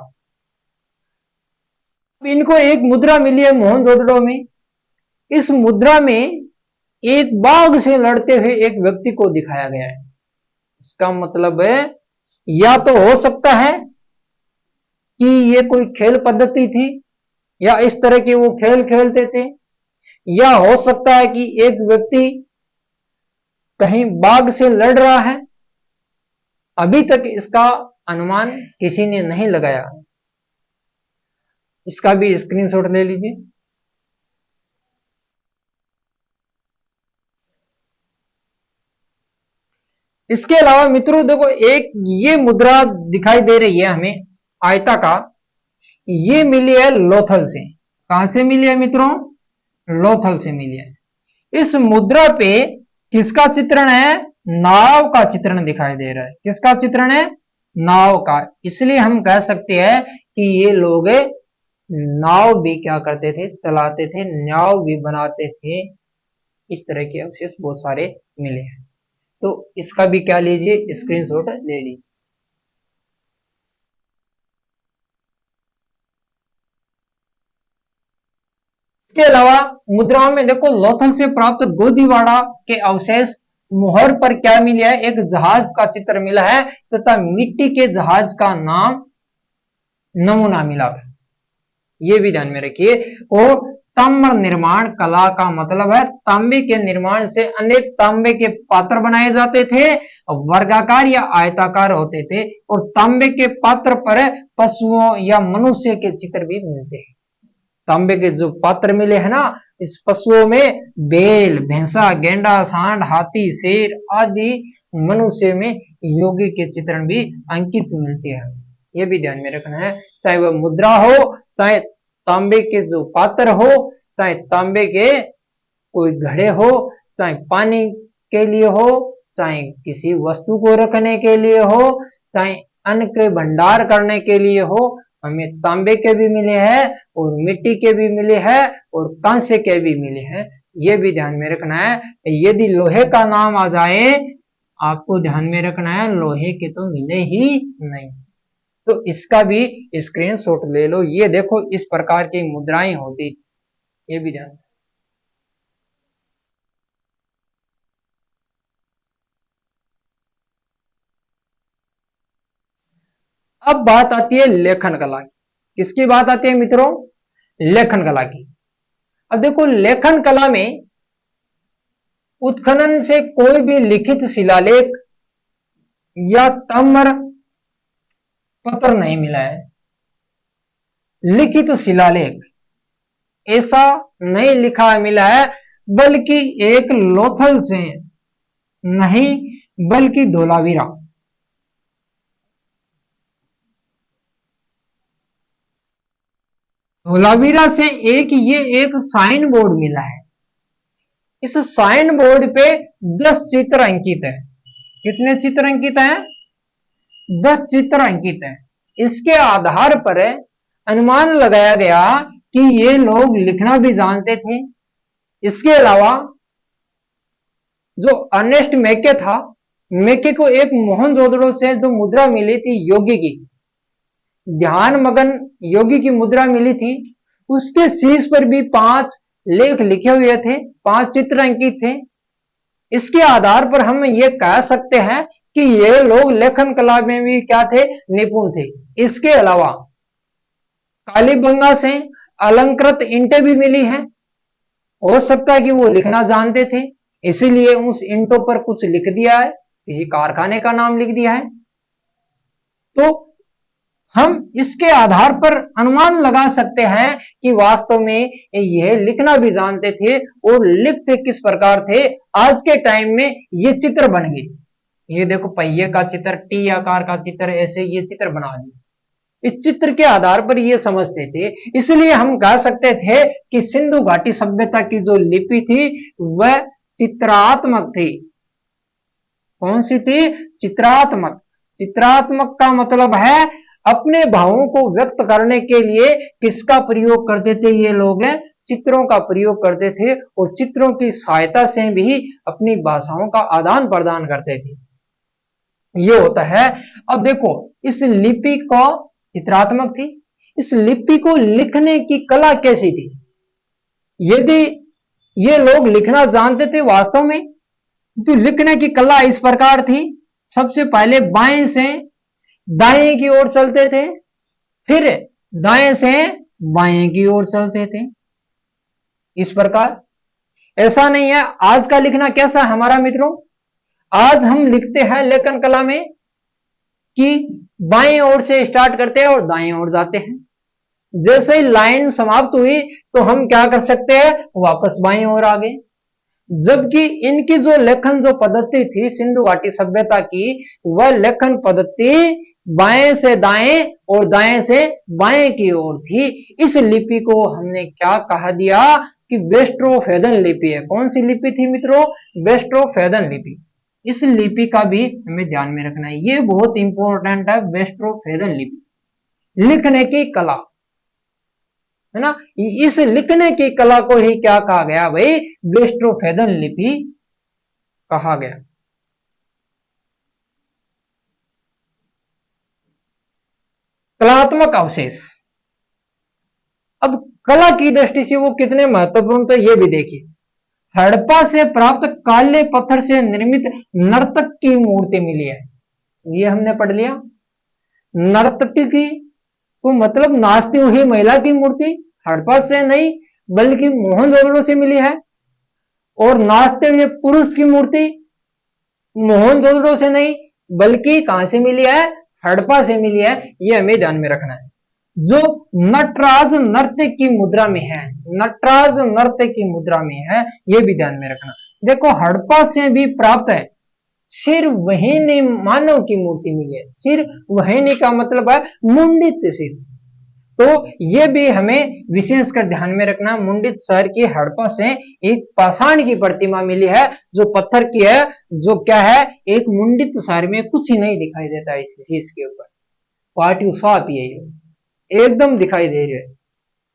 इनको एक मुद्रा मिली है मोहनजोदड़ो में। इस मुद्रा में एक बाघ से लड़ते हुए एक व्यक्ति को दिखाया गया है। इसका मतलब है, या तो हो सकता है कि ये कोई खेल पद्धति थी, या इस तरह के वो खेल खेलते थे, या हो सकता है कि एक व्यक्ति कहीं बाघ से लड़ रहा है। अभी तक इसका अनुमान किसी ने नहीं लगाया। इसका भी स्क्रीनशॉट ले लीजिए। इसके अलावा मित्रों देखो, एक ये मुद्रा दिखाई दे रही है हमें आयताकार, ये मिली है लोथल से। कहां से मिली है मित्रों? लोथल से मिली है। इस मुद्रा पे किसका चित्रण है? नाव का चित्रण दिखाई दे रहा है। किसका चित्रण है? नाव का। इसलिए हम कह सकते हैं कि ये लोग नाव भी क्या करते थे? चलाते थे, नाव भी बनाते थे। इस तरह के अवशेष बहुत सारे मिले हैं। तो इसका भी क्या लीजिए, स्क्रीनशॉट ले लीजिए। इसके अलावा मुद्राओं में देखो, लोथल से प्राप्त गोदीवाड़ा के अवशेष मोहर पर क्या मिला है? एक जहाज का चित्र मिला है, तथा मिट्टी के जहाज का नाम नमूना मिला है। ये भी ध्यान में रखिए। और ताम्र निर्माण कला का मतलब है तांबे के निर्माण से अनेक तांबे के पात्र बनाए जाते थे, वर्गाकार या आयताकार होते थे, और तांबे के पात्र पर पशुओं या मनुष्य के चित्र भी मिलते हैं। तांबे के जो पात्र मिले हैं ना, इस पशुओं में बैल, भैंसा, गेंडा, सांड, हाथी, शेर आदि, मनुष्य में योगी के चित्रण भी अंकित मिलते हैं। ये भी ध्यान में रखना है। चाहे वह मुद्रा हो, चाहे तांबे के जो पात्र हो, चाहे तांबे के कोई घड़े हो, चाहे पानी के लिए हो, चाहे किसी वस्तु को रखने के लिए हो, चाहे अन्न के भंडार करने के लिए हो, हमें तांबे के भी मिले हैं और मिट्टी के भी मिले हैं और कांसे के भी मिले हैं। ये भी ध्यान में रखना है। यदि लोहे का नाम आ जाए, आपको ध्यान में रखना है, लोहे के तो मिले ही नहीं। तो इसका भी स्क्रीनशॉट ले लो। ये देखो, इस प्रकार की मुद्राएं होती, ये भी ध्यान। अब बात आती है लेखन कला की। किसकी बात आती है मित्रों? लेखन कला की। अब देखो, लेखन कला में उत्खनन से कोई भी लिखित शिलालेख या ताम्र पत्र नहीं मिला है। लिखित शिलालेख ऐसा नहीं लिखा मिला है, बल्कि एक लोथल से नहीं, बल्कि धोलावीरा, धोलावीरा से एक साइन बोर्ड मिला है। इस साइन बोर्ड पे 10 चित्र अंकित है। कितने चित्र अंकित हैं? 10 चित्र अंकित हैं। इसके आधार पर अनुमान लगाया गया कि ये लोग लिखना भी जानते थे। इसके अलावा जो अर्नेस्ट मैके था, मैके को एक मोहनजोदड़ो से जो मुद्रा मिली थी योगी की, ध्यान मगन योगी की मुद्रा मिली थी, उसके शीर्ष पर भी 5 लेख लिखे हुए थे, 5 चित्र अंकित थे। इसके आधार पर हम ये कह सकते हैं कि ये लोग लेखन कला में भी क्या थे? निपुण थे। इसके अलावा कालीबंगा से अलंकृत ईंटें भी मिली हैं। हो सकता है कि वो लिखना जानते थे, इसीलिए उस ईंटों पर कुछ लिख दिया है, किसी कारखाने का नाम लिख दिया है। तो हम इसके आधार पर अनुमान लगा सकते हैं कि वास्तव में यह लिखना भी जानते थे और लिखते किस प्रकार थे। आज के टाइम में ये चित्र बन गए, ये देखो पहिए का चित्र, टी आकार का चित्र, ऐसे ये चित्र बना दिए। इस चित्र के आधार पर ये समझते थे, इसलिए हम कह सकते थे कि सिंधु घाटी सभ्यता की जो लिपि थी वह चित्रात्मक थी। कौन सी थी? चित्रात्मक। चित्रात्मक का मतलब है अपने भावों को व्यक्त करने के लिए किसका प्रयोग करते थे ये लोग? चित्रों का प्रयोग करते थे और चित्रों की सहायता से भी अपनी भाषाओं का आदान प्रदान करते थे। ये होता है। अब देखो इस लिपि को चित्रात्मक थी, इस लिपि को लिखने की कला कैसी थी? यदि ये लोग लिखना जानते थे वास्तव में, तो लिखने की कला इस प्रकार थी। सबसे पहले बाएं से दाएं की ओर चलते थे, फिर दाएं से बाएं की ओर चलते थे, इस प्रकार। ऐसा नहीं है आज का लिखना कैसा है हमारा मित्रों? आज हम लिखते हैं लेखन कला में कि बाएं ओर से स्टार्ट करते हैं और दाएं ओर जाते हैं। जैसे ही लाइन समाप्त हुई तो हम क्या कर सकते हैं? वापस बाएं ओर आ गए। जबकि इनकी जो लेखन जो पद्धति थी सिंधु घाटी सभ्यता की, वह लेखन पद्धति बाएं से दाएं और दाएं से बाएं की ओर थी। इस लिपि को हमने क्या कहा दिया कि वेस्ट्रोफेदन लिपि है। कौन सी लिपि थी मित्रों? वेस्ट्रोफेदन लिपि। इस लिपि का भी हमें ध्यान में रखना है, ये बहुत इंपॉर्टेंट है। वेस्ट्रोफेदन लिपि लिखने की कला है ना। इस लिखने की कला को ही क्या कहा गया भाई? वेस्ट्रोफेदन लिपि कहा गया। कलात्मक अवशेष, अब कला की दृष्टि से वो कितने महत्वपूर्ण तो ये भी देखिए। हड़प्पा से प्राप्त काले पत्थर से निर्मित नर्तक की मूर्ति मिली है, ये हमने पढ़ लिया। नर्तकी की तो मतलब नाचती हुई महिला की मूर्ति हड़प्पा से नहीं बल्कि मोहनजोदड़ो से मिली है। और नाचते हुए पुरुष की मूर्ति मोहनजोदड़ो से नहीं बल्कि कहां से मिली है? हड़प्पा से मिली है। ये हमें ध्यान में रखना है। जो नटराज नृत्य की मुद्रा में है, नटराज नृत्य की मुद्रा में है, ये भी ध्यान में रखना। देखो हड़प्पा से भी प्राप्त है। सिर वहीनी मानव की मूर्ति मिली है। सिर वहीनी का मतलब है मुंडित सिर, तो ये भी हमें विशेषकर ध्यान में रखना। मुंडित शहर की हड़प्पा से एक पाषाण की प्रतिमा मिली है जो पत्थर की है, जो क्या है? एक मुंडित शहर में कुछ ही नहीं दिखाई देता इस चीज के ऊपर। पार्टी साफ ये एकदम दिखाई दे रही है,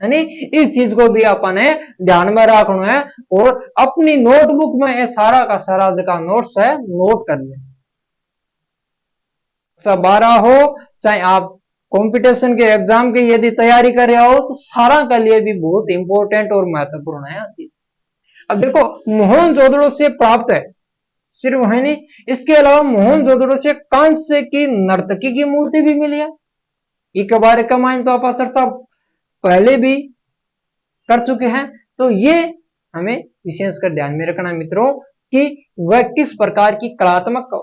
यानी इस चीज को भी अपन ने ध्यान में रखना है और अपनी नोटबुक में ये सारा का सारा जगह नोट्स है, नोट कर लें। 12 हो चाहे आप कंपटीशन के एग्जाम की यदि तैयारी कर रहे हो तो सारा के लिए भी बहुत इंपॉर्टेंट और महत्वपूर्ण है चीज। अब देखो मोहनजोदड़ो से प्राप्त है सिर्फ वही नहीं, इसके अलावा मोहनजोदड़ो से कांस्य की नर्तकी की मूर्ति भी मिली है। एक बार का मान तो आप चर्चा पहले भी कर चुके हैं। तो ये हमें विशेषकर ध्यान में रखना मित्रों कि वह किस प्रकार की कलात्मक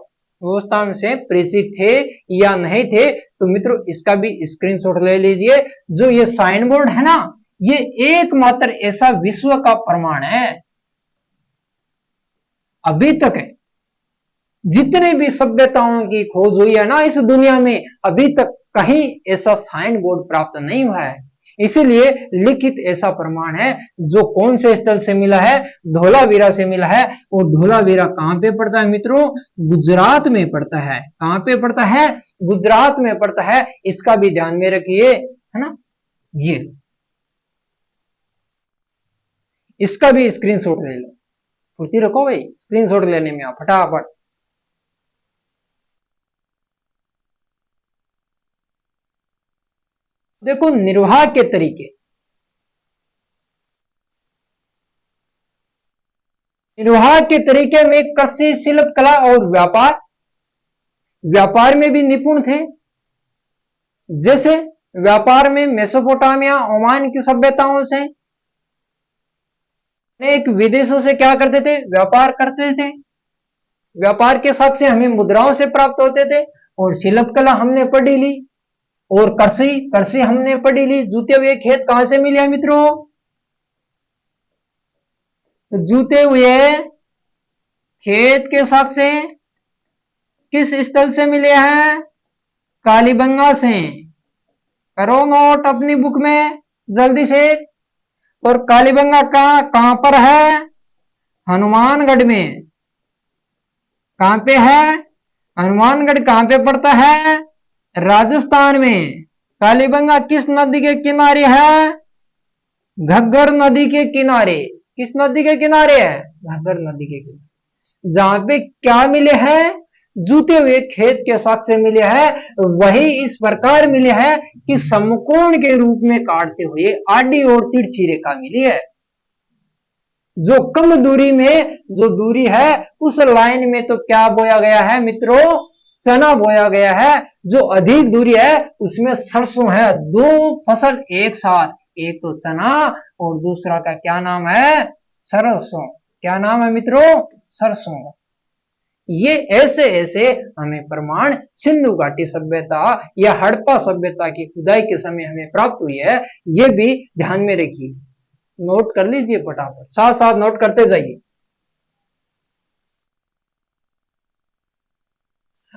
व्यवस्था से परिचित थे या नहीं थे। तो मित्रों इसका भी स्क्रीनशॉट ले लीजिए। जो ये साइन बोर्ड है ना, ये एकमात्र ऐसा विश्व का प्रमाण है अभी तक है। जितने भी सभ्यताओं की खोज हुई है ना इस दुनिया में, अभी तक कहीं ऐसा साइन बोर्ड प्राप्त नहीं हुआ है। इसीलिए लिखित ऐसा प्रमाण है जो कौन से स्थल से मिला है? धोलावीरा से मिला है। और धोलावीरा कहां पे पड़ता है मित्रों? गुजरात में पड़ता है। कहां पे पड़ता है? गुजरात में पड़ता है। इसका भी ध्यान में रखिए, है ना। ये इसका भी स्क्रीनशॉट ले लो, फुर्ती रखो भाई स्क्रीनशॉट लेने में, फटाफट। देखो निर्वाह के तरीके, निर्वाह के तरीके में कृषि, शिल्प कला और व्यापार, व्यापार में भी निपुण थे। जैसे व्यापार में मेसोपोटामिया, ओमान की सभ्यताओं से, एक विदेशों से क्या करते थे? व्यापार करते थे। व्यापार के साक्ष्य हमें मुद्राओं से प्राप्त होते थे। और शिल्प कला हमने पढ़ी ली, और कृषि, कृषि हमने पढ़ी ली, जूते हुए खेत कहां से मिले हैं मित्रों? जूते हुए खेत के साक्ष्य से किस स्थल से मिले हैं? कालीबंगा से। करो नोट अपनी बुक में जल्दी से। और कालीबंगा कहां पर है? हनुमानगढ़ में। कहां पे है? हनुमानगढ़ कहां पे पड़ता है? राजस्थान में। कालीबंगा किस नदी के किनारे है? घग्गर नदी के किनारे। किस नदी के किनारे है? घग्गर नदी के किनारे। जहां पे क्या मिले हैं? जूते हुए खेत के साक्ष्य मिले हैं। वही इस प्रकार मिले हैं कि समकोण के रूप में काटते हुए आडी और तिरछी रेखा मिली है। जो कम दूरी में जो दूरी है उस लाइन में तो क्या बोया गया है मित्रों? चना बोया गया है। जो अधिक दूरी है उसमें सरसों है। दो फसल एक साथ, एक तो चना और दूसरा का क्या नाम है? सरसों। क्या नाम है मित्रों? सरसों। ये ऐसे ऐसे हमें प्रमाण सिंधु घाटी सभ्यता या हड़प्पा सभ्यता की खुदाई के समय हमें प्राप्त हुई है। ये भी ध्यान में रखिए, नोट कर लीजिए फटाफट, साथ साथ नोट करते जाइए।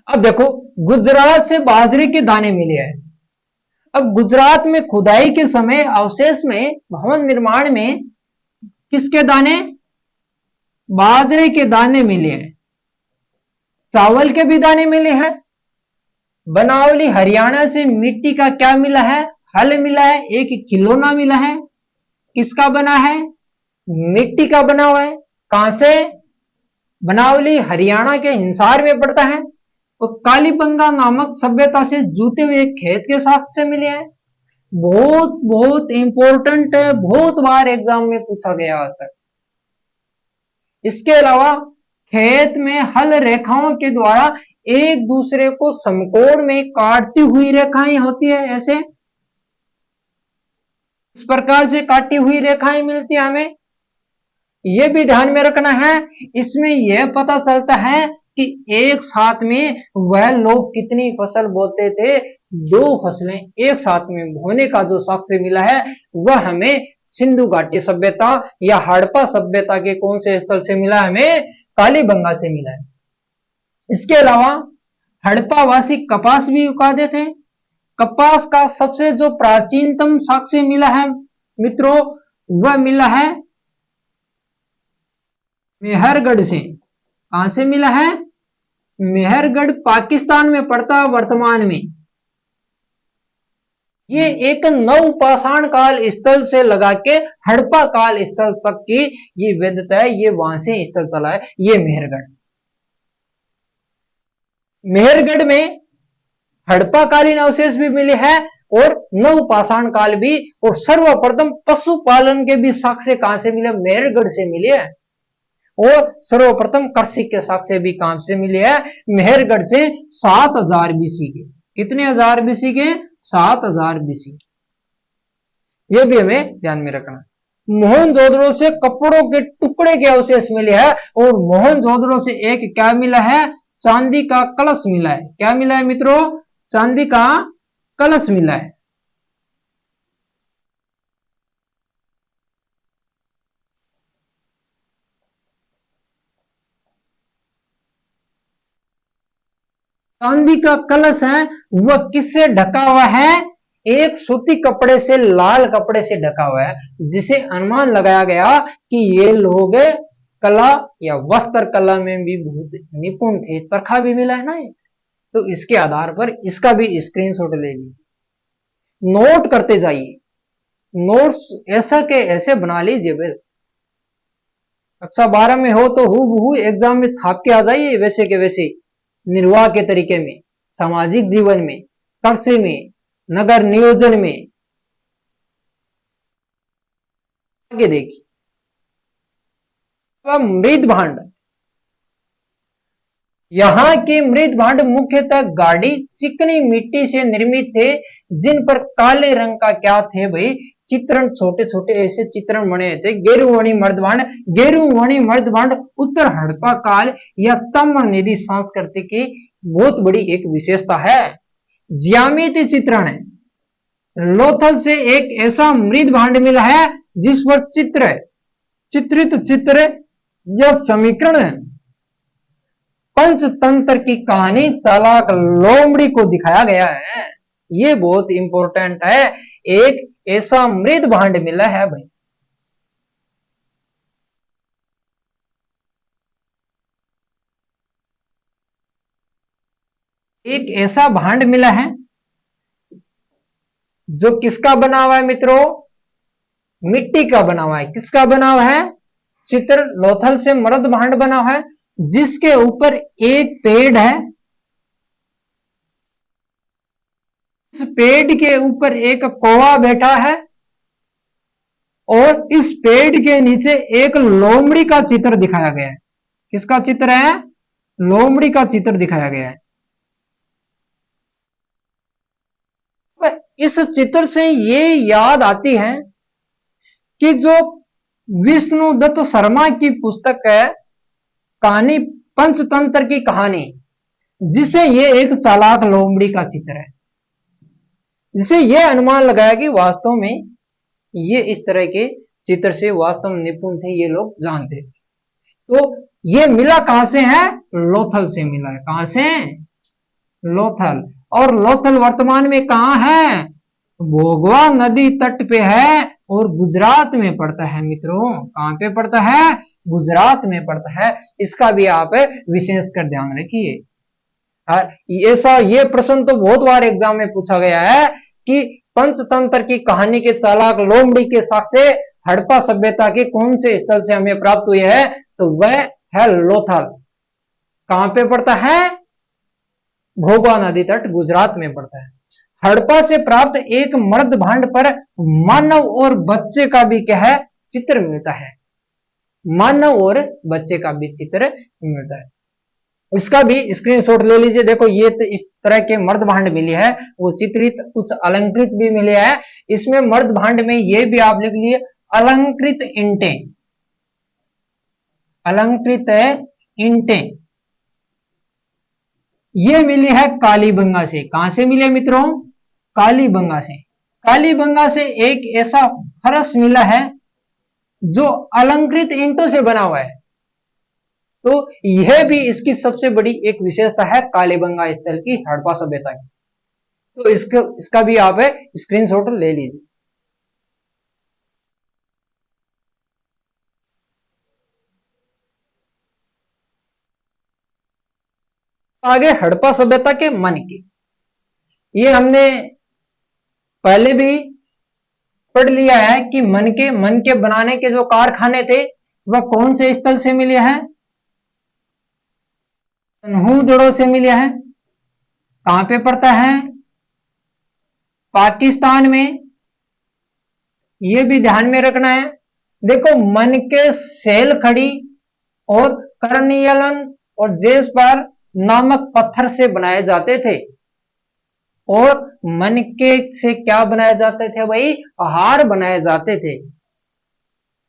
अब देखो, गुजरात से बाजरे के दाने मिले हैं। अब गुजरात में खुदाई के समय अवशेष में भवन निर्माण में किसके दाने? बाजरे के दाने मिले हैं। चावल के भी दाने मिले हैं। बनावली हरियाणा से मिट्टी का क्या मिला है? हल मिला है। एक खिलौना मिला है। किसका बना है? मिट्टी का बना हुआ है। कहां से? बनावली हरियाणा के हिसार में पड़ता है। और कालीबंगा नामक सभ्यता से जूते हुए खेत के साथ से मिले हैं। बहुत बहुत इंपॉर्टेंट है, बहुत बार एग्जाम में पूछा गया आज तक। इसके अलावा खेत में हल रेखाओं के द्वारा एक दूसरे को समकोण में काटती हुई रेखाएं होती है। ऐसे इस प्रकार से काटी हुई रेखाएं मिलती है हमें। यह भी ध्यान में रखना है। इसमें यह पता चलता है कि एक साथ में वह लोग कितनी फसल बोते थे। दो फसलें एक साथ में बोने का जो साक्ष्य मिला है वह हमें सिंधु घाटी सभ्यता या हड़प्पा सभ्यता के कौन से स्थल से मिला? हमें कालीबंगा से मिला है। इसके अलावा हड़प्पा वासी कपास भी उगाते थे। कपास का सबसे जो प्राचीनतम साक्ष्य मिला है मित्रों वह मिला है मेहरगढ़ से। कहां से मिला है? मेहरगढ़ पाकिस्तान में पड़ता वर्तमान में। ये एक नव पाषाण काल स्थल से लगा के हड़प्पा काल स्थल तक की ये वैधता है। ये वहां से स्थल चला है, ये मेहरगढ़। मेहरगढ़ में हड़प्पा कालीन अवशेष भी मिले हैं और नव पाषाण काल भी। और सर्वप्रथम पशुपालन के भी साक्ष्य कहां से मिले? मेहरगढ़ से मिले हैं। और सर्वप्रथम कृषि के साक्ष्य भी कहां से मिले हैं? मेहरगढ़ से 7000 बीसी के। कितने हजार बीसी के? 7000 बीसी। यह भी हमें ध्यान में रखना। मोहनजोदड़ो से कपड़ों के टुकड़े के अवशेष मिले हैं। और मोहनजोदड़ो से एक क्या मिला है? चांदी का कलश मिला है। क्या मिला है मित्रों? चांदी का कलश मिला है। चांदी का कलश है वह किससे ढका हुआ है? एक सूती कपड़े से, लाल कपड़े से ढका हुआ है, जिसे अनुमान लगाया गया कि ये लोग कला या वस्त्र कला में भी बहुत निपुण थे। चरखा भी मिला है ना। तो इसके आधार पर इसका भी स्क्रीनशॉट ले लीजिए, नोट करते जाइए। नोट्स ऐसा के ऐसे बना लीजिए बस। कक्षा 12 में हो तो हूबहू एग्जाम में छाप के आ जाइए वैसे के वैसे। निर्वाह के तरीके में, सामाजिक जीवन में, कृषि में, नगर नियोजन में। आगे देखिए, मृद भांड। यहाँ के मृद भांड मुख्यतः गाढ़ी चिकनी मिट्टी से निर्मित थे, जिन पर काले रंग का क्या थे भाई? चित्रण, छोटे छोटे ऐसे चित्रण बने थे। गेरुवणी मर्दभांड। गेरुवणी मर्दभांड उत्तर हड़प्पा काल या ताम्रनिधि संस्कृति की बहुत बड़ी एक विशेषता है। ज्यामिति चित्रण है। लोथल से एक ऐसा मृद भांड मिला है जिस पर चित्रित चित्र या समीकरण पंचतंत्र की कहानी चालाक लोमड़ी को दिखाया गया है। ये बहुत इंपॉर्टेंट है। एक ऐसा मृद भांड मिला है भाई, एक ऐसा भांड मिला है जो किसका बना हुआ है मित्रों? मिट्टी का बना हुआ है। किसका बना हुआ है? चित्र लोथल से मृद भांड बना हुआ है जिसके ऊपर एक पेड़ है। इस पेड़ के ऊपर एक कौवा बैठा है और इस पेड़ के नीचे एक लोमड़ी का चित्र दिखाया गया है। किसका चित्र है? लोमड़ी का चित्र दिखाया गया है। इस चित्र से ये याद आती है कि जो विष्णु दत्त शर्मा की पुस्तक है कहानी पंचतंत्र की कहानी, जिसे ये एक चालाक लोमड़ी का चित्र है, जिसे ये अनुमान लगाया कि वास्तव में ये इस तरह के चित्र से वास्तव में निपुण थे, ये लोग जानते थे। तो ये मिला कहां से है? लोथल से मिला है। कहां से? लोथल। और लोथल वर्तमान में कहां है? भोगवा नदी तट पे है और गुजरात में पड़ता है मित्रों। कहां पे पड़ता है? गुजरात में पड़ता है। इसका भी आप विशेष कर ध्यान रखिए। ऐसा ये प्रश्न तो बहुत बार एग्जाम में पूछा गया है कि पंचतंत्र की कहानी के चालाक लोमड़ी के साक्ष्य हड़प्पा सभ्यता के कौन से स्थल से हमें प्राप्त हुए है? तो वह है लोथल। कहां पे पड़ता है? भोगवा नदी तट, गुजरात में पड़ता है। हड़प्पा से प्राप्त एक मर्द भांड पर मानव और बच्चे का भी क्या है? चित्र मिलता है। मानव और बच्चे का भी चित्र मिलता है। इसका भी स्क्रीनशॉट ले लीजिए। देखो ये तो इस तरह के मर्द भांड मिले हैं, वो चित्रित कुछ अलंकृत भी मिले हैं। इसमें मर्द भांड में ये भी आप लिख लिए अलंकृत इंटें। अलंकृत इंटें ये मिली है कालीबंगा से। कहां से मिले मित्रों? कालीबंगा से। कालीबंगा से एक ऐसा फरस मिला है जो अलंकृत ईंटों से बना हुआ है। तो यह भी इसकी सबसे बड़ी एक विशेषता है कालीबंगा स्थल की, हड़प्पा सभ्यता की। तो इसका भी आप स्क्रीनशॉट ले लीजिए। आगे हड़प्पा सभ्यता के मन की, ये हमने पहले भी पढ़ लिया है कि मन के बनाने के जो कारखाने थे वह कौन से स्थल से मिले हैं? तनहूदड़ो से मिले हैं। कहां पे पड़ता है? पाकिस्तान में। यह भी ध्यान में रखना है। देखो मन के सेल खड़ी और कर्नियलन और जेस्पर नामक पत्थर से बनाए जाते थे। और मन के से क्या बनाए जाते थे भाई? हार बनाए जाते थे।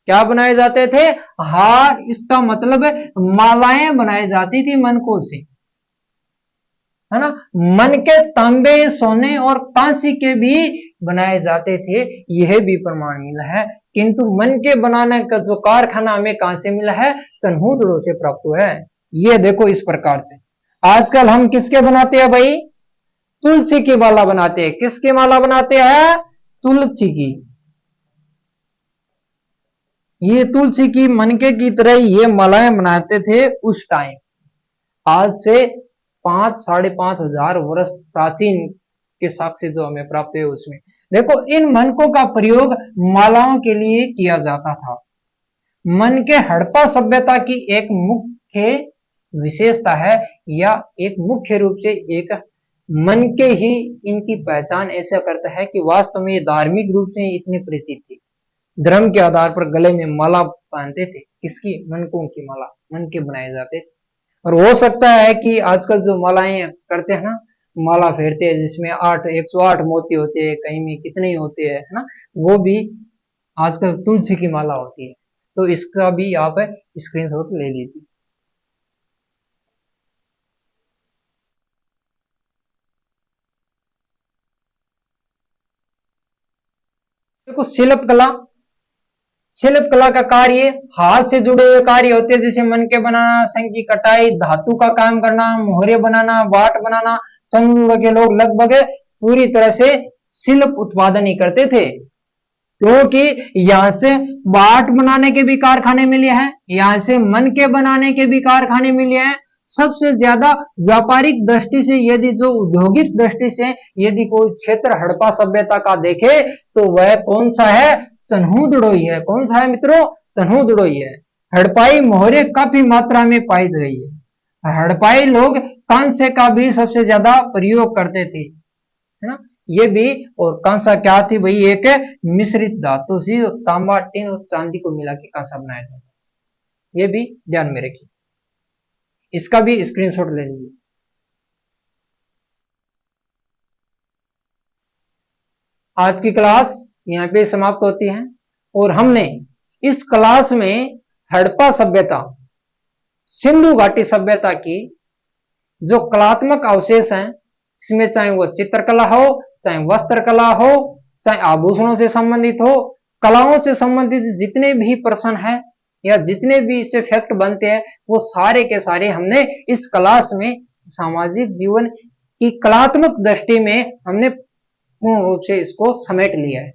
क्या बनाए जाते थे? हार। इसका मतलब मालाएं बनाई जाती थी मनकों से, है ना। मन के तांबे, सोने और कांसी के भी बनाए जाते थे, यह भी प्रमाण मिला है। किंतु मन के बनाने का जो कारखाना हमें कहां से मिला है? तनहूदड़ो से प्राप्त हुआ है। ये देखो इस प्रकार से। आजकल हम किसके बनाते हैं भाई? तुलसी की माला बनाते हैं। किसकी माला बनाते हैं? तुलसी की। ये तुलसी की मनके की तरह ये मालाएं बनाते थे उस टाइम। आज से 5-5,500 वर्ष प्राचीन के साक्ष्य जो हमें प्राप्त हुए उसमें देखो इन मनकों का प्रयोग मालाओं के लिए किया जाता था। मन के हड़प्पा सभ्यता की एक मुख्य विशेषता है या एक मुख्य रूप से एक मन के ही इनकी पहचान ऐसा करता है कि वास्तव में ये धार्मिक रूप से इतने परिचित थे। धर्म के आधार पर गले में माला पहनते थे। किसकी? मनकों की माला, मन के बनाए जाते थे। और हो सकता है कि आजकल जो मालाएं करते हैं ना, माला फेरते हैं जिसमें 108 मोती होते हैं, कहीं में कितने ही होते हैं, है ना, वो भी आजकल तुलसी की माला होती है। तो इसका भी आप स्क्रीनशॉट ले लीजिए। देखो शिल्प कला, शिल्प कला का कार्य हाथ से जुड़े हुए कार्य होते हैं, जैसे मनके बनाना, शंख की कटाई, धातु का काम करना, मोहरे बनाना, बाट बनाना। चंद्र के लोग लगभग पूरी तरह से शिल्प उत्पादन ही करते थे, क्योंकि यहां से बाट बनाने के भी कारखाने मिले हैं, यहां से मन के बनाने के भी कारखाने मिले हैं। सबसे ज्यादा व्यापारिक दृष्टि से, यदि जो औद्योगिक दृष्टि से यदि कोई क्षेत्र हड़प्पा सभ्यता का देखे तो वह कौन सा है? चन्हूदड़ोई है। कौन सा है मित्रों? चन्हूदड़ोई है। हड़प्पाई मोहरे काफी मात्रा में पाई गई है। हड़प्पाई लोग कांसे का भी सबसे ज्यादा प्रयोग करते थे, है ना। ये भी, और कांसा क्या थी भाई? एक मिश्रित धातु सी, तांबा, टिन और चांदी को मिला के कांसा बनाया जाता है। ये भी ध्यान में रखिए, इसका भी स्क्रीनशॉट ले लीजिए। आज की क्लास यहाँ पे समाप्त होती है, और हमने इस क्लास में हड़प्पा सभ्यता, सिंधु घाटी सभ्यता की जो कलात्मक अवशेष हैं, इसमें चाहे वो चित्रकला हो, चाहे वस्त्र कला हो, चाहे आभूषणों से संबंधित हो, कलाओं से संबंधित जितने भी प्रश्न हैं या जितने भी इससे फैक्ट बनते हैं, वो सारे के सारे हमने इस क्लास में सामाजिक जीवन की कलात्मक दृष्टि में हमने पूर्ण रूप से इसको समेट लिया है।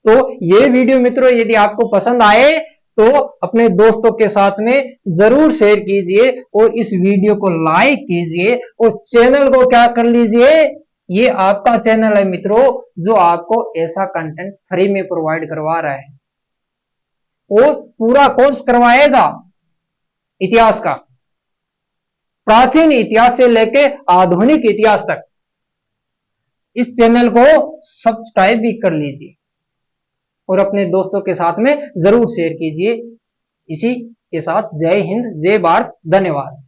तो ये वीडियो मित्रों यदि आपको पसंद आए तो अपने दोस्तों के साथ में जरूर शेयर कीजिए, और इस वीडियो को लाइक कीजिए, और चैनल को क्या कर लीजिए, ये आपका चैनल है मित्रों जो आपको ऐसा कंटेंट फ्री में प्रोवाइड करवा रहा है, और पूरा कोर्स करवाएगा इतिहास का, प्राचीन इतिहास से लेके आधुनिक इतिहास तक। इस चैनल को सब्सक्राइब भी कर लीजिए और अपने दोस्तों के साथ में जरूर शेयर कीजिए। इसी के साथ जय हिंद, जय भारत, धन्यवाद।